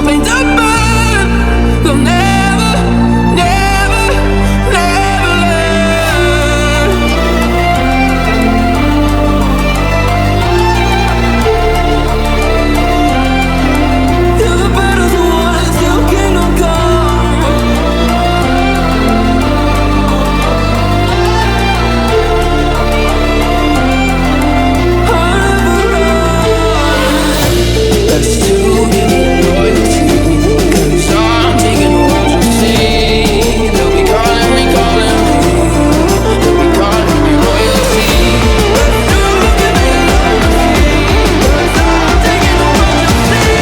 made to burn. They'll never, never, never learn. Till the battle's won, till kingdom come. Let's do it loyalty, 'cause I'm taking what you see. They'll be calling me, calling me. They'll be calling me royalty. Let's do it loyalty, 'cause I'm taking what you see.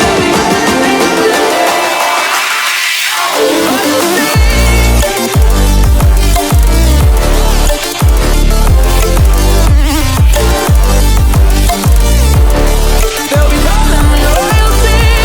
They'll be calling me, they'll be calling me royalty. They'll be calling me royalty. They'll be calling me royalty.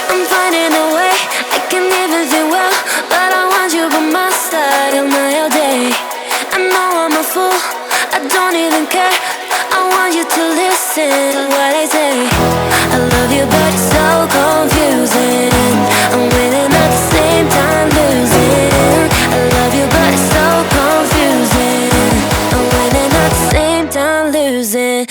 I'm finding a way, I can even feel well, but I want you by my side on my all day. I know I'm a fool, I don't even care. I want you to listen to what I say. I love you, but it's so confusing. I'm winning at the same time losing. I love you, but it's so confusing. I'm winning at the same time losing.